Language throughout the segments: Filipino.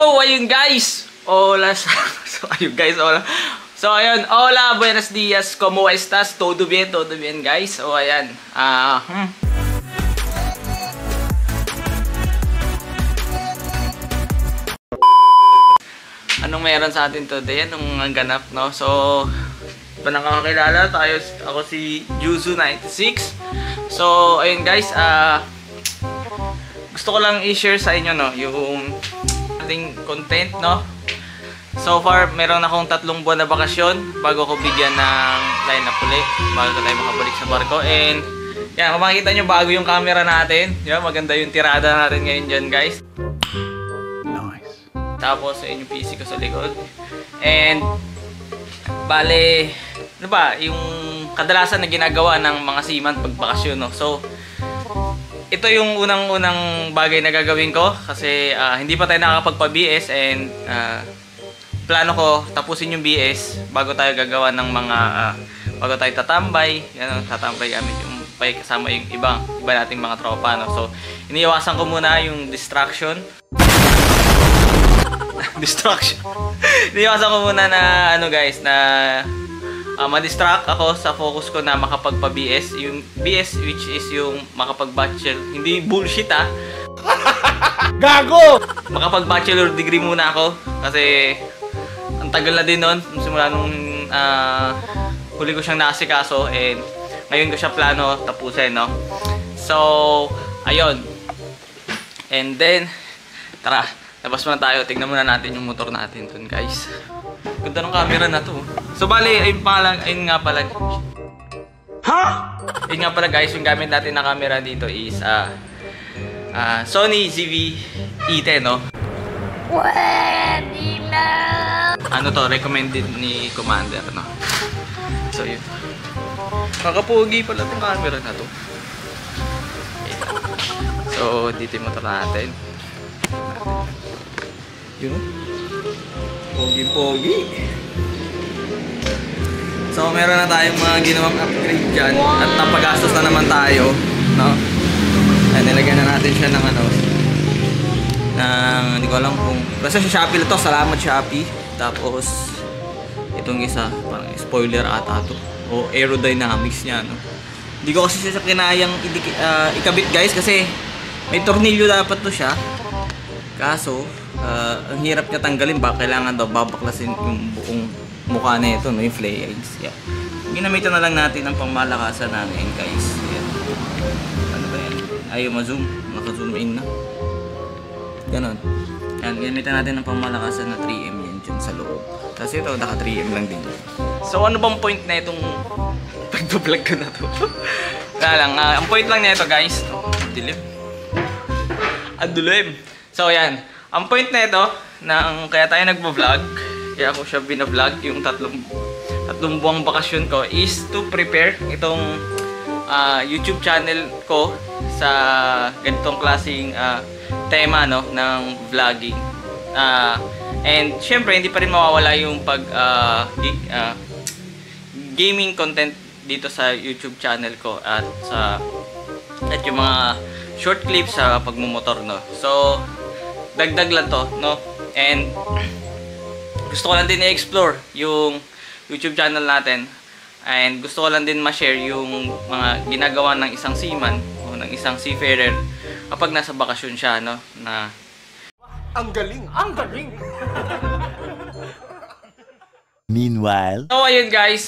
So ayun guys, So ayun, hola, buenos dias, ¿cómo estás? Todo bien guys. So ayan, anong meron sa atin today? Anong ganap, no? So, pa nakakakilala tayo, ako si Juzu96. So, ayun guys, gusto ko lang i-share sa inyo, no, yung ating content, no. So far, meron akong 3 buwan na bakasyon bago ko bigyan ng line-up ulit, bago tayo makabalik sa barko. And yan, kung makikita nyo, bago yung camera natin. Yan, maganda yung tirada natin ngayon dyan guys. Tapos yung PC ko sa likod. And bale, ano ba, yung kadalasan na ginagawa ng mga seaman pag bakasyon, no? So ito yung unang bagay na gagawin ko kasi hindi pa tayo nakakapagpa-BS and plano ko tapusin yung BS bago tayo gagawa ng mga bago tayo tatambay. Yan, tatambay kami yung kasama yung iba nating mga tropa, no? So iniiwasan ko muna yung distraction. Iniwasan ko muna na ano guys, na ma-distract ako sa focus ko na makapagpa-BS. Yung BS which is yung makapag-bachelor, hindi bullshit gago! Makapag-bachelor degree muna ako kasi ang tagal na din nun simula nung huli ko siyang naasikaso and ngayon ko siya plano tapusin, no? So ayun, and then tara, labas muna tayo, tignan muna natin yung motor natin dun guys. Ganda ng camera na to. So bali, ayun nga pala guys, yung gamit natin na camera dito is Sony ZV-E10, no? Ano to, recommended ni Commander, no? So yun, kakapugi pala itong camera na to. So dito yung motor natin. Yun, pogi-pogi. So meron na tayong mga ginawang upgrade dyan. At napagastos na naman tayo, no? Ay, nilagyan na natin siya ng ano, hindi ko alam kung basta sa Shopee na to. Salamat Shopee. Tapos itong isa, parang spoiler ata to, o aerodynamics nya, no? Hindi ko kasi siya kinayang ikabit guys kasi may tornilyo dapat to siya. Kaso ang hirap niya tanggalin, kailangan daw babaklasin yung buong mukha na ito, no, yung flares. Yeah. Ginamitan na lang natin ang pangmalakasan namin guys. Yeah. Ano ba yan? Ayaw ma-zoom, naka-zoom in na. Ganon. Yan, ginamitan natin ang pangmalakasan na 3M yan dyan sa loob. Tapos ito, naka 3M lang din. So ano bang point na itong pag-vlog ko na to? Kaya lang, ang point lang na ito guys, dilim. Adulim. So yan, ang point na ito, kaya tayo nagbo-vlog, kaya ako siya bina-vlog, yung tatlong buwang bakasyon ko, is to prepare itong YouTube channel ko sa ganitong klaseng tema, no, ng vlogging. And syempre, hindi pa rin mawawala yung gaming content dito sa YouTube channel ko at yung mga short clips sa pagmumotor, no. So dagdag lang to, no? And gusto ko lang din i-explore yung YouTube channel natin. And gusto ko lang din ma-share yung mga ginagawa ng isang seaman o ng isang seafarer kapag nasa bakasyon siya, no? Na ang galing! Meanwhile, so ayun guys,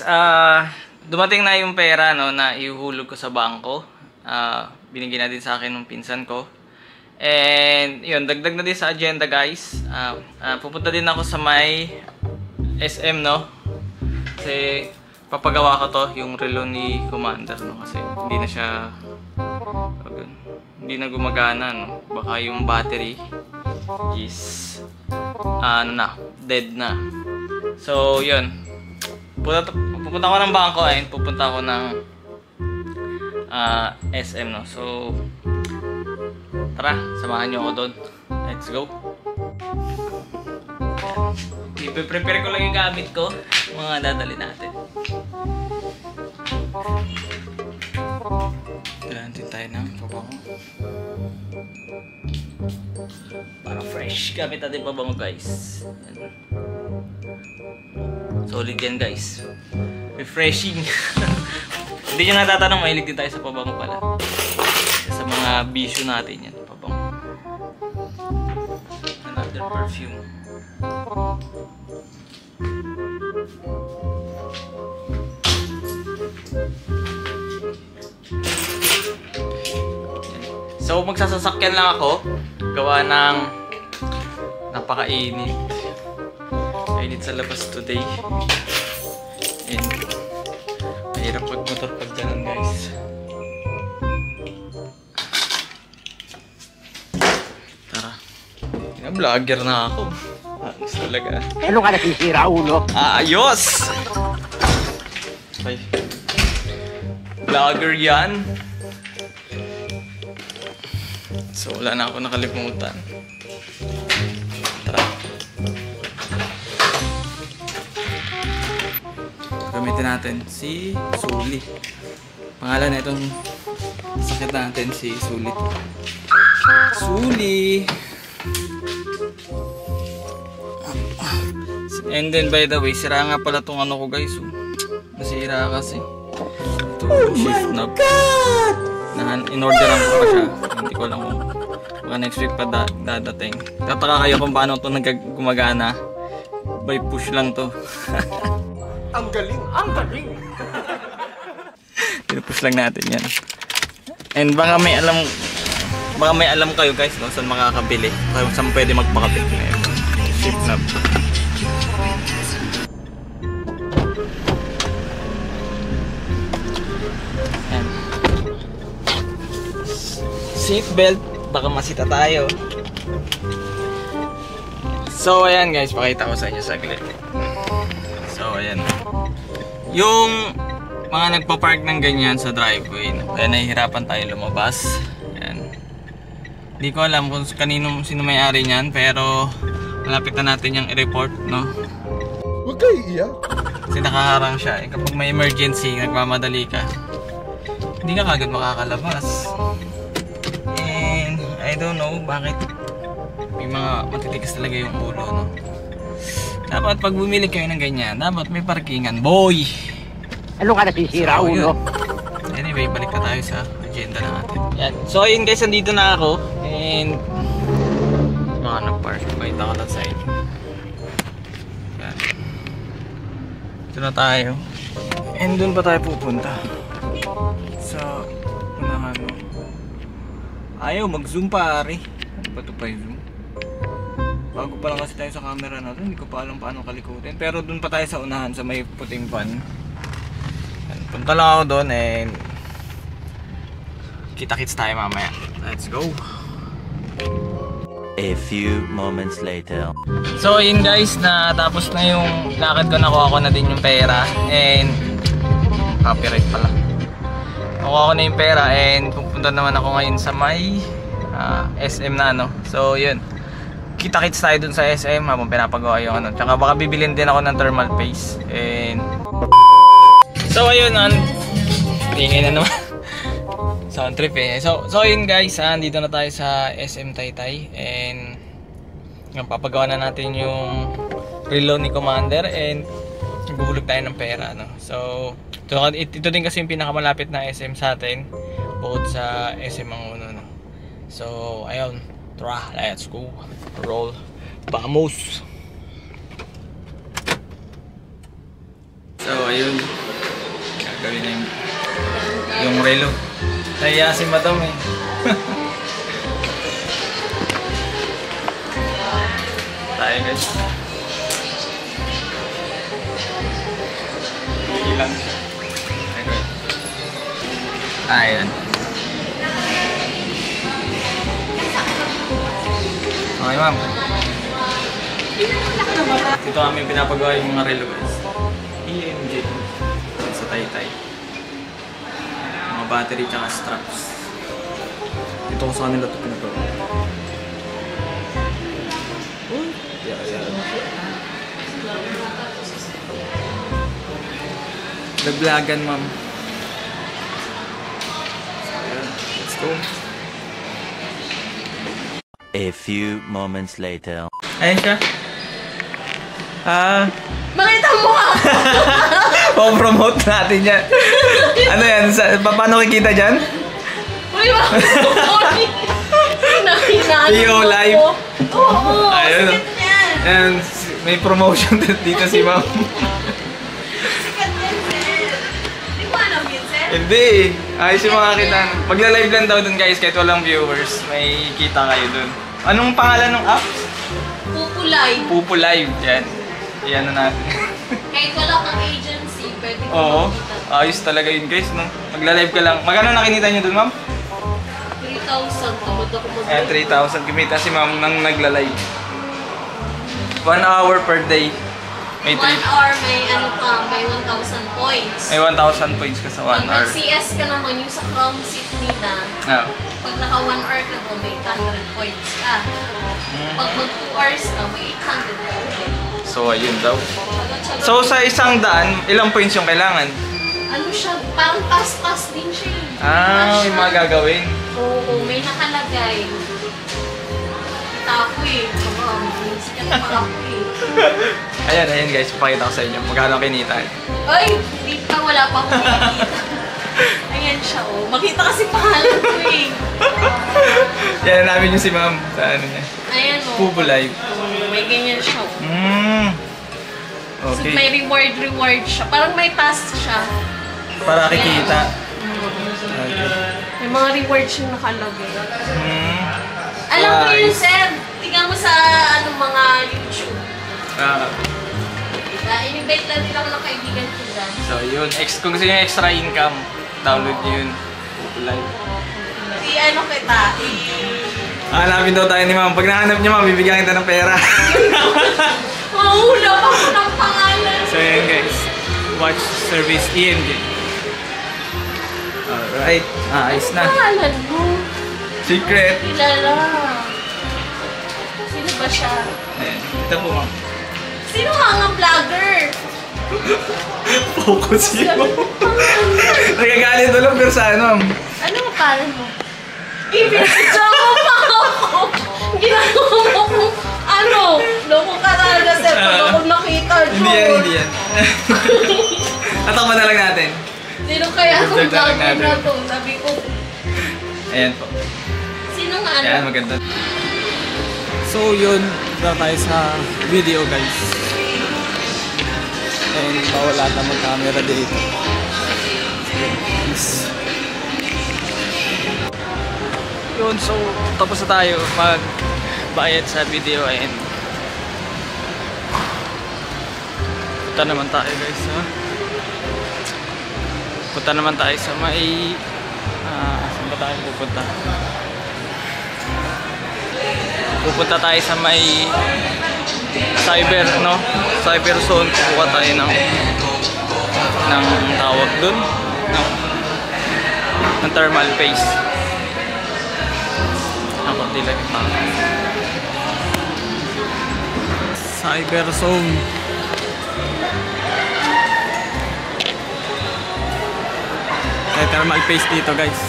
dumating na yung pera, no, na ihuhulog ko sa bangko. Binigyan na din sa akin ng pinsan ko. And yun, dagdag na din sa agenda guys. Pupunta din ako sa may SM, no? Kasi papagawa ko to, yung relo ni Commander, no? Kasi hindi na gumagana, no? Baka yung battery is dead na. So yun, pupunta ko ng bangko and pupunta ako ng SM, no? So tara, samahan nyo ako doon. Let's go. I-prepare ko lang yung gamit ko, mga dadali natin. Dalantin tayo ng pabango. Para Fresh gamit natin pabango guys. Yan. Solid yan guys. Refreshing. Hindi nyo natatanong, mahilig din tayo sa pabango pala. Sa mga bisyo natin yan, pabango. Another perfume. So magsasasakyan lang ako. Gawa ng napakainit. Mainit sa labas today. And mahirap pag-motor pag ganun guys. Tara. Vlogger na ako. Ayos talaga. Ano ka nasisira, ulo? Ayos! Okay. Vlogger yan. So wala na ako nakalimutan. Tara. Gamitin natin si Sulit. Pangalan na itong sakit natin si Sulit. Sulit! And then by the way, sira nga pala itong ano ko guys. Nasira kasi. Ito, shift knob. In-orderan ko pa siya. Hindi ko alam kung baka next week pa dadating. Tataka kayo kung paano ito gumagana. By push lang to. Ang galing! Ang galing! Pinupush lang natin yan. And baka may alam kayo guys no, saan makakabili. Kung saan pwede magpakabit ngayon. Shift knob. Seatbelt, baka masita tayo. So ayan guys, pakita ko sa inyo saglit. So ayan. Yung mga nagpa-park ng ganyan sa driveway, no? Kaya nahihirapan tayo lumabas. Ayan. Hindi ko alam kung sino may-ari niyan, pero malapit na natin yung i-report, no? Huwag kayo iiyak. Kasi nakaharang siya. Eh, kapag may emergency, nagmamadali ka, hindi ka kagad makakalabas. I don't know bakit may mga matitigas talaga yung ulo, no? Dapat pag bumili kayo ng ganyan, dapat may parkingan, boy! Ano ka nasisira, ulo? Anyway, balik na tayo sa agenda natin. Yan. So ayun guys, nandito na ako. And mga nag-park. Pakita ko lang sa inyo. Yan. Ito na tayo. And dun pa tayo pupunta. Sa unahan mo. Ayaw, mag-zoom pare. Ano ba ito pa yung zoom? Bago pa lang kasi tayo sa camera na ito. Hindi ko pa alam paano kalikutin. Pero dun pa tayo sa unahan sa may puting van. Punta lang ako doon and kita-kits tayo mamaya. Let's go! A few moments later. So yun guys, natapos na yung lakad ko. Nakuha ko na din yung pera. And copyright pala. Nakuha ko na yung pera and pupunta naman ako ngayon sa may SM na no. So yun, kita-kits tayo dun sa SM habang pinapagawa yung ano. Tsaka baka bibilin din ako ng thermal paste. And so ayun, tingin na naman. Sound trip eh. So ayun guys, dito na tayo sa SM Taytay. And papagawa na natin yung reload ni Commander. And magbuhulog tayo ng pera no? So ito din kasi yung pinakamalapit na SM sa atin, bukod sa SM Manguno no? So ayun, tara, let's go. Roll. Vamos. So ayun, gagawin na yung relo. Nahiya si madam eh. Tayo guys. Ilan siya. Ayun. Okay ma'am. Ito kami pinapagawa yung mga relo guys. EMG sa Taytay. Mga battery tsaka straps. Ito ko sa kanila ito pinagawa. Naglagan ma'am. So, let's go. A few moments later. Ayan siya. Makita mo ka! Promote natin yan. Ano yan? Paano kikita dyan? Uy, Nakinalo Iyo mo live. ako. Oo, Ayun. sikat yan. And may promotion dito si ma'am. Sikat yan, sir. Di mo alam yun, sir? Hindi. Ayos yung mga kita. Magla-live lang daw dun guys kahit walang viewers. May kita kayo dun. Anong pangalan ng app? Pupulay. Pupo Live. Yan. Yan na natin. Kahit wala kang agency, pwede kang Oo. makita. Ayos talaga yun guys, no? Magla-live ka lang. Magkano nakinita nyo dun, ma'am? 3,000. Tamad ako mag- Ayan, 3,000. Kumita si ma'am nang nagla-live. 1 hour per day. May 1 hour, may ano ka, may 1,000 points. May 1,000 points ka sa 1 Pag hour. nag-CS ka naman, yung sa Crown Seat nila, Ah. pag naka 1 hour ka doon, may 800 points ka. Pag mag 2 hours ka, may 800 ka ulit. So, ayun daw. Tsaga-tsaga. So, sa 100, ilang points yung kailangan? Ano siya, parang task din siya eh. May mga gagawin. Oo, may nakalagay. Kita ako eh. Sikat pa ako eh. Ayan guys, papakita ko sa inyo. Magkano kinita. Ay, hindi pa, wala pa akong makikita. Ayan siya oh. Makita kasi pangalan ko eh. Yan namin yung si ma'am sa ano niya. Ayan oh. Pupo Live. May ganyan siya oh. So, Okay. may reward siya. Parang may task siya. Para kikita. Ayan. Okay. May mga rewards yung nakalagay. Alam ko yun, Nice. sir. Tingnan mo sa mga YouTube. Diba? In-invite lang din ako ng kaibigan ko dyan. So yun, kung gusto nyo yung extra income, download nyo yun. Pupo Live. I-ano kita, Hanapin daw tayo ni ma'am. Pag nahanap niyo ma'am, bibigyan kita ng pera. mahulap ako ng pangalan. So yun guys, watch service EMJ. Alright, ayos na. Pangalan mo? Secret. Kilala. Sino ba siya? Ayan, ito po ma'am. Sino nga vlogger? Focus yun. Nagagalit ulit pero sa ano. Ano ang pangalan mo? Ibigidyo mo pa ako. Ginagawa mo kung ano. Loko ka talaga, sir. Pag ako nakita, Hindi yan. Tatakpan na lang natin. Sino kaya akong Observe na lang vlogger na natin. to? Sabi ko, Ayan po. sino nga ano? Ayan, maganda. So yun, na tayo sa video guys. And bawal ata mag-camera dito. Peace. Yun, so tapos na tayo magbayad sa video and punta naman tayo guys, ha? Punta naman tayo sa may saan ba tayo pupunta? Pupunta tayo sa may cyber, no? Cyber zone. Kukuha tayo ng tawag dun, ng thermal paste. Ako lang yung tawag. Cyber zone. May thermal paste dito guys.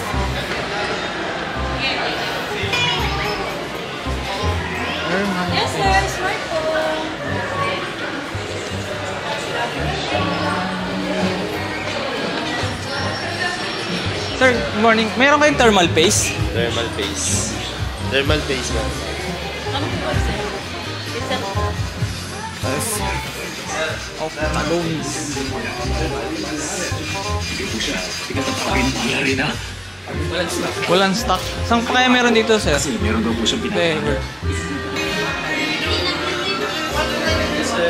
Yes, sir. Smartphone. Sir, good morning. Meron kayong thermal paste? Thermal paste. Thermal paste ba? Ano po ba, sir? Isa Yes. Of talons. Walang stock. Saan pa kaya meron dito, sir? Meron daw po sa Pinay.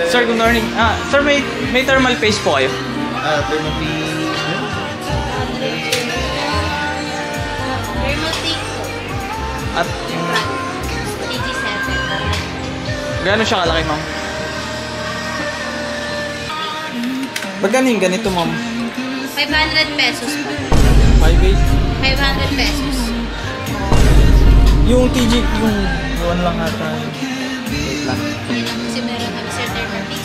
Sir, good morning. Sir, may thermal paste po kayo? Thermal paste. Thermaltic po. At TG7. gaano siya kalaki, ma'am? Magkano yung ganito, ma'am? 500 pesos po. 5.8? 500 pesos. Yung TG, yung one lang ata. Wait lang. Kasi meron kami sir thermaltic.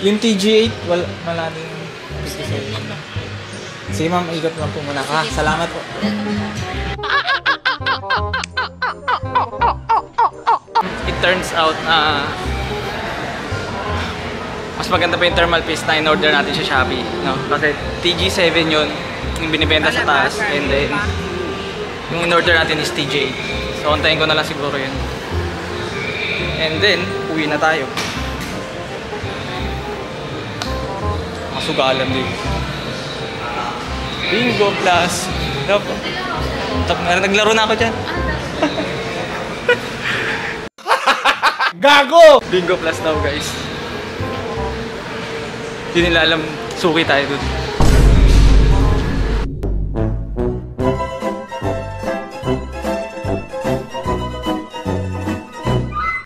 Yung TG8, wala din. Yan lang. Sige ma'am, ikot lang po muna ka. Salamat po. turns out na mas maganda pa yung thermal paste na in-order natin sa Shopee, no? Kasi TG7 yun, yung binibenta sa taas, and then yung in-order natin is TJ. So, antayin ko na lang siguro yun. And then, uwi na tayo. Masugalan din. Bingo plus. Naglaro na ako dyan. Gago! Bingo plus daw guys. Hindi nila alam, suki tayo dun.